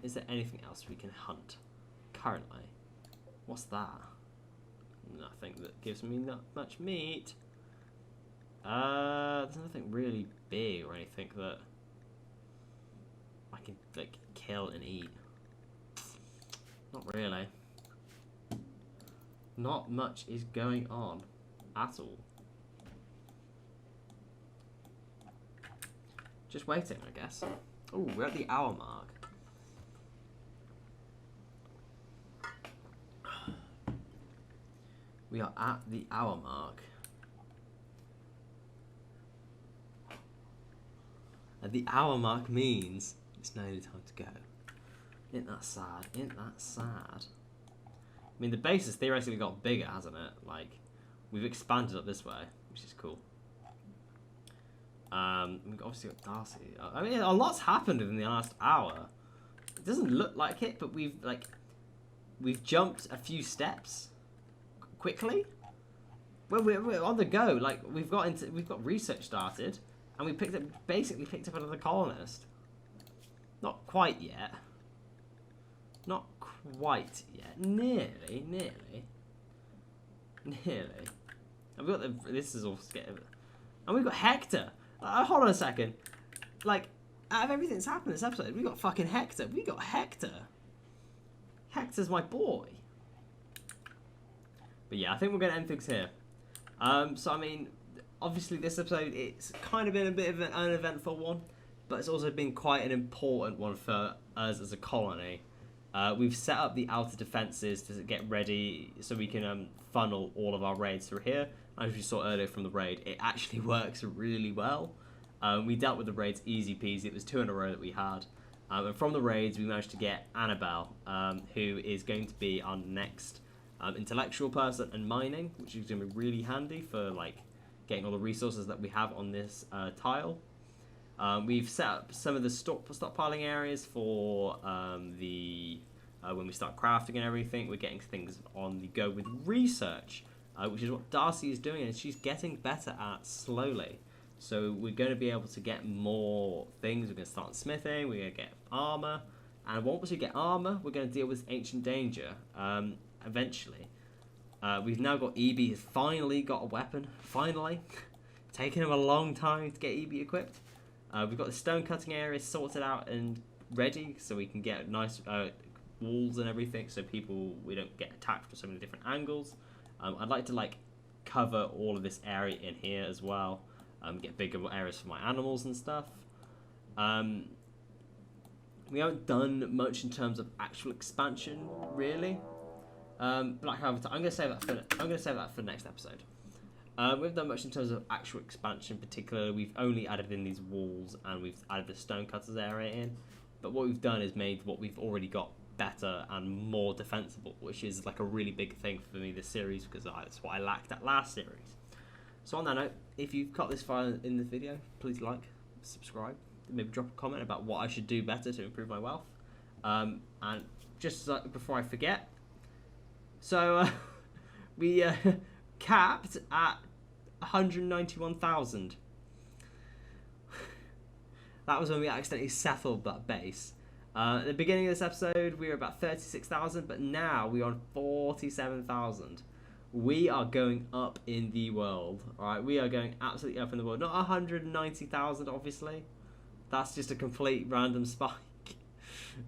Is there anything else we can hunt currently? What's that? Nothing that gives me not much meat. There's nothing really big or anything that I can like kill and eat. Not really. Not much is going on at all. Just waiting, I guess. Oh, we're at the hour mark. We are at the hour mark. And the hour mark means it's nearly time to go. Isn't that sad? Isn't that sad? I mean, the base has theoretically got bigger, hasn't it? Like, we've expanded up this way, which is cool. We've obviously got Darcy. I mean, a lot's happened within the last hour. It doesn't look like it, but we've jumped a few steps quickly. Well, we're on the go. Like, we've got research started, and we basically picked up another colonist. Not quite yet. Not quite yet. Nearly. And we've got this is all scary. And we've got Hector. Hold on a second. Like, out of everything that's happened this episode, we got fucking Hector. Hector's my boy. But yeah, I think we're going to end things here. So, I mean, obviously this episode, it's kind of been a bit of an uneventful one, but it's also been quite an important one for us as a colony. We've set up the outer defences to get ready so we can funnel all of our raids through here. As you saw earlier from the raid, it actually works really well. We dealt with the raids easy peasy. It was 2 in a row that we had. And from the raids, we managed to get Annabelle, who is going to be our next intellectual person and mining, which is going to be really handy for like getting all the resources that we have on this tile. We've set up some of the stockpiling areas for when we start crafting and everything. We're getting things on the go with research, which is what Darcy is doing, and she's getting better at slowly. So we're going to be able to get more things. We're going to start smithing. We're going to get armor, and once we get armor, we're going to deal with ancient danger eventually. We've now got EB has finally got a weapon. Finally, taken him a long time to get EB equipped. We've got the stone cutting area sorted out and ready, so we can get nice walls and everything, so we don't get attacked from so many different angles. I'd like to cover all of this area in here as well. Get bigger areas for my animals and stuff. We haven't done much in terms of actual expansion, really. Black Harvest. I'm gonna save that for the next episode. We haven't done much in terms of actual expansion, particularly. We've only added in these walls and we've added the stonecutters area in. But what we've done is made what we've already got better and more defensible, which is like a really big thing for me this series, because that's what I lacked at last series. So on that note, if you've got this far in the video, please like, subscribe, maybe drop a comment about what I should do better to improve my wealth. And just before I forget, so we capped at 191,000. That was when we accidentally settled that base. At the beginning of this episode, we were about 36,000, but now we're on 47,000. We are going up in the world, alright? We are going absolutely up in the world. Not 190,000, obviously. That's just a complete random spike.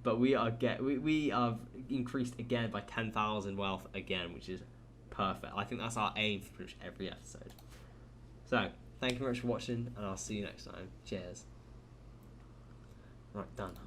But we have increased again by 10,000 wealth again, which is perfect. I think that's our aim for pretty much every episode. So, thank you very much for watching, and I'll see you next time. Cheers. Right, done.